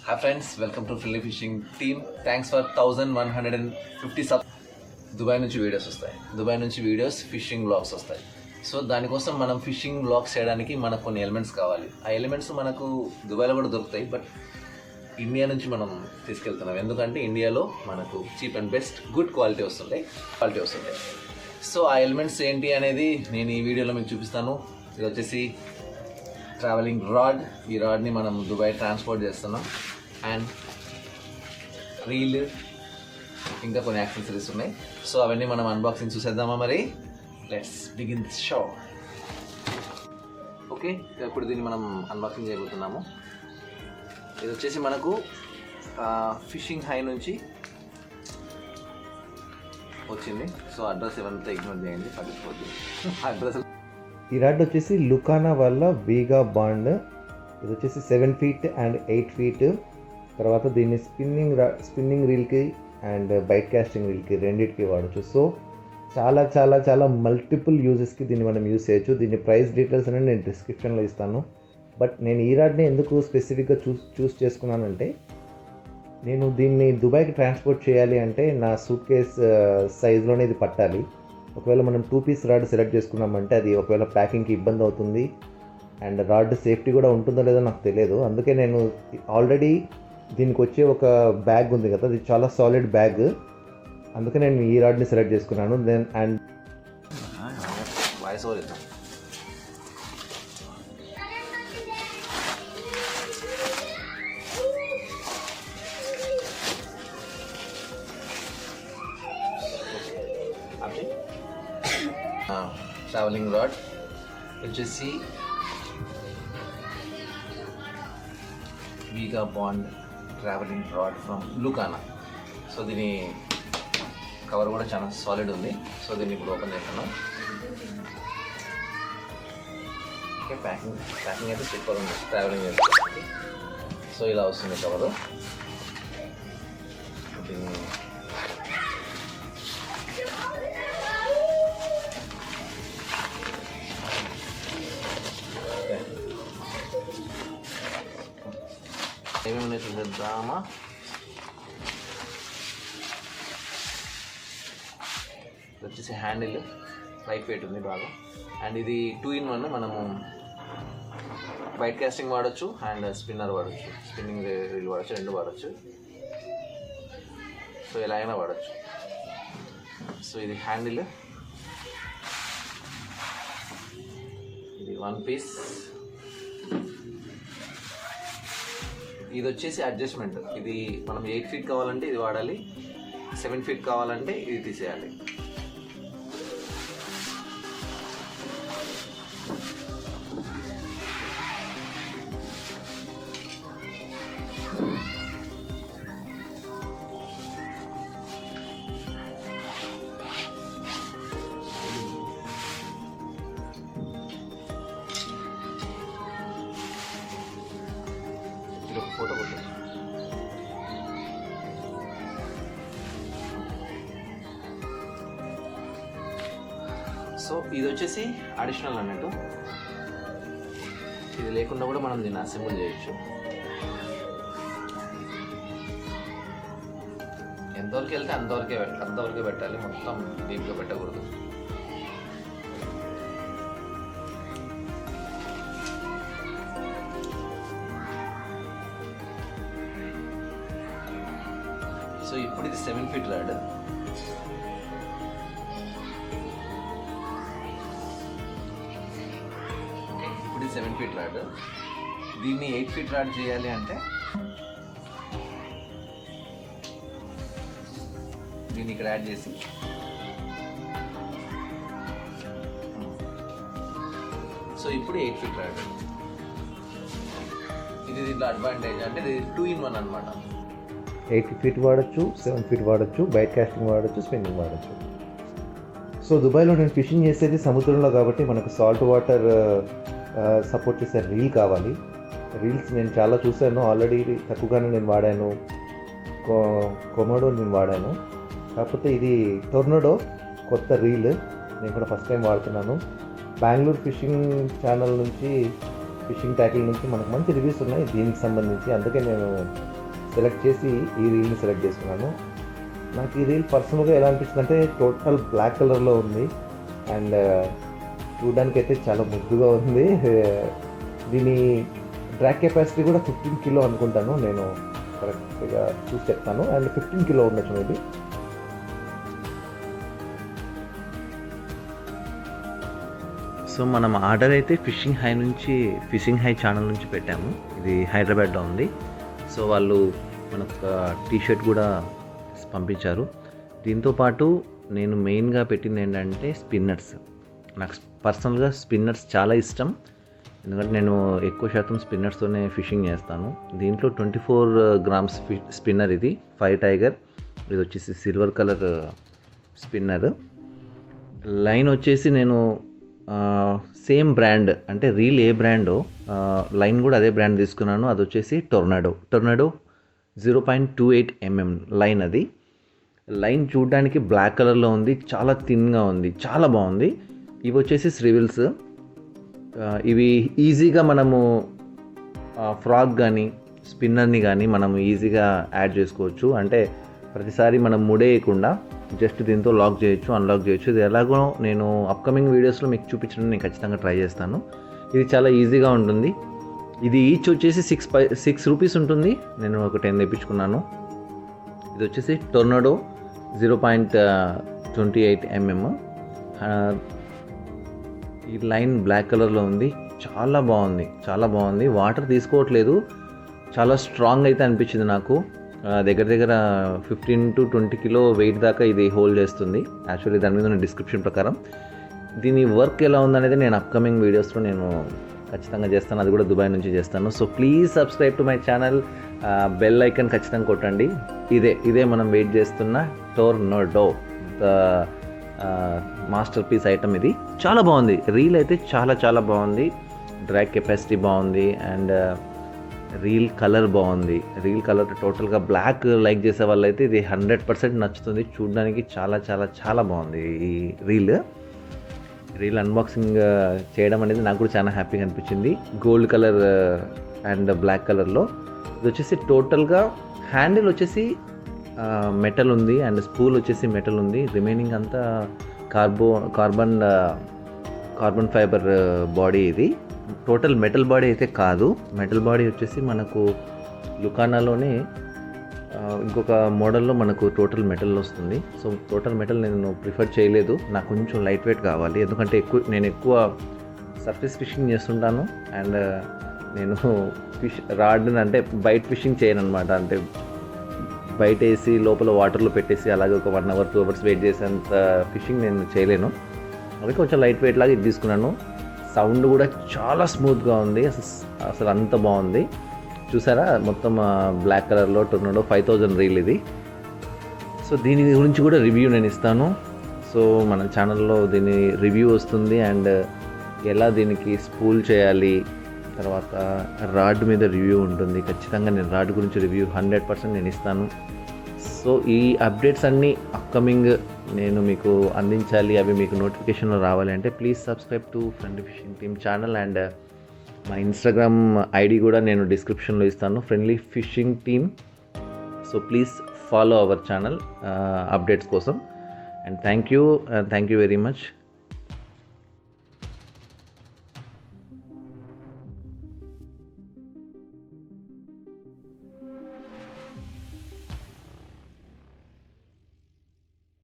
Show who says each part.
Speaker 1: Hi friends, welcome to Friendly Fishing team. Thanks for 1150 sub. Dubai నుంచి videos fishing blogs వస్తాయి. So దానికోసం మనం fishing blogs చేయడానికి మనకు కొన్ని ఎలిమెంట్స్ కావాలి. ఆ ఎలిమెంట్స్ మనకు దుబాయ్లో కూడా దొరుకుతాయి, బట్ ఇండియా నుంచి మనం తీసుకెళ్తున్నాం. ఎందుకంటే ఇండియాలో మనకు cheap and best good quality వస్తుంటాయి. సో ఆ ఎలిమెంట్స్ ఏంటి అనేది నేను ఈ వీడియోలో మీకు చూపిస్తాను. ఇది వచ్చేసి ట్రావెలింగ్ రాడ్. ఈ రాడ్ని మనం దుబాయ్ ట్రాన్స్పోర్ట్ చేస్తున్నాం. అండ్ రీల్, ఇంకా కొన్ని యాక్సెసరీస్ ఉన్నాయి. సో అవన్నీ మనం అన్బాక్సింగ్ చూసేద్దామా? మరి let's begin this show. Okay, ఇప్పుడు దీన్ని మనం అన్బాక్సింగ్ చేయబోతున్నాము. ఇది వచ్చేసి మనకు ఫిషింగ్ హై నుంచి వచ్చింది. సో అడ్రస్ ఏమంతా ఇగ్నోర్ చేయండి, పట్టించుకోవద్దు. అడ్రస్
Speaker 2: ఈ రాడ్ వచ్చేసి లుకానా వల్ల వీగా బాండ్. ఇది వచ్చేసి 7 feet and 8 feet. తర్వాత దీన్ని స్పిన్నింగ్ రీల్కి అండ్ బైట్ కాస్టింగ్ రీల్కి రెండింటికి వాడచ్చు. సో చాలా చాలా చాలా మల్టిపుల్ యూజెస్కి దీన్ని మనం యూజ్ చేయొచ్చు. దీని ప్రైస్ డీటెయిల్స్ అనేది నేను డిస్క్రిప్షన్లో ఇస్తాను. బట్ నేను ఈ రాడ్ని ఎందుకు స్పెసిఫిక్గా చూస్ చేసుకున్నానంటే, నేను దీన్ని దుబాయ్కి ట్రాన్స్పోర్ట్ చేయాలి అంటే నా సూట్ కేస్ సైజులోనే ఇది పట్టాలి. ఒకవేళ మనం 2 piece రాడ్ సెలెక్ట్ చేసుకున్నామంటే అది ఒకవేళ ప్యాకింగ్కి ఇబ్బంది అవుతుంది, అండ్ రాడ్ సేఫ్టీ కూడా ఉంటుందో లేదో నాకు తెలియదు. అందుకే నేను ఆల్రెడీ దీనికి వచ్చే ఒక బ్యాగ్ ఉంది కదా, అది చాలా సాలిడ్ బ్యాగ్. అందుకే నేను ఈ రాడ్ని సెలెక్ట్ చేసుకున్నాను. దెన్ అండ్
Speaker 1: వాయిస్ ఓవర్ ఇద్దాం. ట్రావెలింగ్ రాడ్ వచ్చేసి Vega Bond travelling rod from Lucana. So దీని కవర్ కూడా చాలా సాలిడ్ ఉంది. సో దీన్ని ఇప్పుడు ఓపెన్ చేస్తున్నాం. ఓకే, ప్యాకింగ్ అయితే సూపర్ ఉంది ట్రావెలింగ్ చేస్తే. సో ఇలా వస్తుంది కవరు. దీన్ని ఏమేమి చూద్దామా? వచ్చేసి హ్యాండిల్ లైట్ వెయిట్ ఉంది బాగా. అండ్ ఇది 2-in-1. మనము వైట్ కాస్టింగ్ వాడచ్చు అండ్ స్పిన్నర్ వాడచ్చు, స్పిన్నింగ్ రీల్ వాడచ్చు, రెండు వాడచ్చు. సో ఎలా అయినా వాడచ్చు. సో ఇది హ్యాండిల్, ఇది 1 piece. ఇది వచ్చేసి అడ్జస్ట్మెంట్. ఇది మనం 8 feet కావాలంటే ఇది వాడాలి, 7 feet కావాలంటే ఇది తీసేయాలి. ఫోటో కొట్టు. సో ఇది వచ్చేసి అడిషనల్ అన్నట్టు. ఇది లేకుండా కూడా మనం దీన్ని అసెంబుల్ చేయొచ్చు. ఎంతవరకు వెళ్తే అంతవరకే పెట్టాలి, మొత్తం డీప్గా పెట్టకూడదు. సో ఇప్పుడు ఇది 7 feet రాడ్. ఇప్పుడు ఇది 7 feet రాడ్. దీన్ని 8 feet రాడ్ చేయాలి అంటే దీన్ని ఇక్కడ యాడ్ చేసి సో ఇప్పుడు 8 feet రాడ్. ఇది దీంట్లో అడ్వాంటేజ్ అంటే ఇది 2-in-1 అనమాట.
Speaker 2: 8 feet వాడచ్చు, 7 feet వాడచ్చు, బైట్ కాస్టింగ్ వాడచ్చు, స్పిన్నింగ్ వాడచ్చు. సో దుబాయ్లో నేను ఫిషింగ్ చేసేది సముద్రంలో కాబట్టి మనకు సాల్ట్ వాటర్ సపోర్ట్ చేసే రీల్ కావాలి. రీల్స్ నేను చాలా చూశాను ఆల్రెడీ, తక్కువగానే నేను వాడాను. కొమోడో నేను వాడాను, కాకపోతే ఇది టొర్నడో కొత్త రీల్ నేను కూడా ఫస్ట్ టైం వాడుతున్నాను. బెంగళూరు ఫిషింగ్ ఛానల్ నుంచి, ఫిషింగ్ ట్యాకిల్ నుంచి మనకు మంచి రివ్యూస్ ఉన్నాయి దీనికి సంబంధించి. అందుకే నేను సెలెక్ట్ చేసి ఈ రీల్ని సెలెక్ట్ చేసుకున్నాను. నాకు ఈ రీల్ పర్సనల్గా ఎలా అనిపిస్తుంది అంటే టోటల్ బ్లాక్ కలర్లో ఉంది అండ్ చూడడానికి అయితే చాలా ముద్దుగా ఉంది. దీని డ్రాగ్ కెపాసిటీ కూడా 15 కిలో అనుకుంటాను, నేను కరెక్ట్గా చూసి చెప్తాను. అండ్ 15 కిలో ఉండొచ్చు మేబీ.
Speaker 1: సో మనం ఆర్డర్ అయితే ఫిషింగ్ హై ఛానల్ నుంచి పెట్టాము. ఇది హైదరాబాద్లో ఉంది. సో వాళ్ళు మనకు ఒక టీషర్ట్ కూడా పంపించారు. దీంతోపాటు నేను మెయిన్గా పెట్టింది ఏంటంటే స్పిన్నర్స్. నాకు పర్సనల్గా స్పిన్నర్స్ చాలా ఇష్టం, ఎందుకంటే నేను ఎక్కువ శాతం స్పిన్నర్స్తోనే ఫిషింగ్ చేస్తాను. దీంట్లో 24 గ్రామ్స్ స్పిన్నర్ ఇది 5 టైగర్. ఇది వచ్చేసి సిల్వర్ కలర్ స్పిన్నర్. లైన్ వచ్చేసి నేను సేమ్ బ్రాండ్, అంటే రీల్ ఏ బ్రాండో లైన్ కూడా అదే బ్రాండ్ తీసుకున్నాను. అది వచ్చేసి టొర్నాడో 0.28 mm లైన్. అది లైన్ చూడడానికి బ్లాక్ కలర్లో ఉంది, చాలా థిన్గా ఉంది, చాలా బాగుంది. ఇవి వచ్చేసి శ్రీవిల్స్. ఇవి ఈజీగా మనము ఫ్రాక్ కానీ స్పిన్నర్ని కానీ మనం ఈజీగా యాడ్ చేసుకోవచ్చు. అంటే ప్రతిసారి మనం ముడేయకుండా జస్ట్ దీంతో లాక్ చేయొచ్చు, అన్లాక్ చేయొచ్చు. ఇది ఎలాగో నేను అప్కమింగ్ వీడియోస్లో మీకు చూపించడం నేను ఖచ్చితంగా ట్రై చేస్తాను. ఇది చాలా ఈజీగా ఉంటుంది. ఇది ఈచ్ వచ్చేసి 6 రూపీస్ ఉంటుంది. నేను ఒక 10 తెప్పించుకున్నాను. ఇది వచ్చేసి టొర్నాడో 0.28 mm. ఈ లైన్ బ్లాక్ కలర్లో ఉంది, చాలా బాగుంది. వాటర్ తీసుకోవట్లేదు, చాలా స్ట్రాంగ్ అయితే అనిపించింది నాకు. దగ్గర 15 to 20 కిలో వెయిట్ దాకా ఇది హోల్డ్ చేస్తుంది. యాక్చువల్లీ దాని మీద ఉన్న డిస్క్రిప్షన్ ప్రకారం దీని వర్క్ ఎలా ఉందనేది నేను అప్కమింగ్ వీడియోస్లో నేను ఖచ్చితంగా చేస్తాను. అది కూడా దుబాయ్ నుంచి చేస్తాను. So please subscribe to my channel. Bell icon ఖచ్చితంగా కొట్టండి. ఇదే మనం వెయిట్ చేస్తున్న టొర్నాడో మాస్టర్ పీస్ ఐటమ్. ఇది చాలా బాగుంది. రీల్ అయితే చాలా బాగుంది. డ్రాగ్ కెపాసిటీ బాగుంది అండ్ రీల్ కలర్ బాగుంది. రీల్ కలర్ టోటల్గా బ్లాక్ లైక్ చేసే వాళ్ళైతే ఇది 100% నచ్చుతుంది. చూడడానికి చాలా బాగుంది ఈ రీల్ అన్బాక్సింగ్ చేయడం అనేది నాకు కూడా చాలా హ్యాపీగా అనిపించింది. గోల్డ్ కలర్ అండ్ బ్లాక్ కలర్లో. ఇది వచ్చేసి టోటల్గా హ్యాండిల్ వచ్చేసి మెటల్ ఉంది అండ్ స్పూల్ వచ్చేసి మెటల్ ఉంది. రిమైనింగ్ అంతా కార్బన్ ఫైబర్ బాడీ. ఇది టోటల్ మెటల్ బాడీ అయితే కాదు. మెటల్ బాడీ వచ్చేసి మనకు లుకానాలోనే ఇంకొక మోడల్లో మనకు టోటల్ మెటల్ వస్తుంది. సో టోటల్ మెటల్ నేను ప్రిఫర్ చేయలేదు, నాకు కొంచెం లైట్ వెయిట్ కావాలి. ఎందుకంటే నేను ఎక్కువ సర్ఫేస్ ఫిషింగ్ చేస్తుంటాను అండ్ నేను రాడ్ని అంటే బైట్ ఫిషింగ్ చేయను అనమాట. అంటే బయట వేసి లోపల వాటర్లో పెట్టేసి అలాగే ఒక 1 hour 2 hours వెయిట్ చేసేంత ఫిషింగ్ నేను చేయలేను. అందుకే కొంచెం లైట్ వెయిట్ లాగా ఇది తీసుకున్నాను. సౌండ్ కూడా చాలా స్మూత్గా ఉంది, అసలు అంత బాగుంది. చూసారా మొత్తం బ్లాక్ కలర్లో టొర్నాడో 5000 రీల్ ఇది. సో దీని గురించి కూడా రివ్యూ నేను ఇస్తాను. సో మన ఛానల్లో దీని రివ్యూ వస్తుంది అండ్ ఎలా దీనికి స్పూల్ చేయాలి, తర్వాత రాడ్ మీద రివ్యూ ఉంటుంది. ఖచ్చితంగా నేను రాడ్ గురించి రివ్యూ 100% నేను ఇస్తాను. సో ఈ అప్డేట్స్ అన్నీ అప్కమింగ్ నేను మీకు అందించాలి, అవి మీకు నోటిఫికేషన్లో రావాలి అంటే please subscribe to friendly fishing team channel. And మా ఇన్స్టాగ్రామ్ ఐడి కూడా నేను డిస్క్రిప్షన్లో ఇస్తాను, friendly fishing team. So please follow our channel updates కోసం. And thank you very much.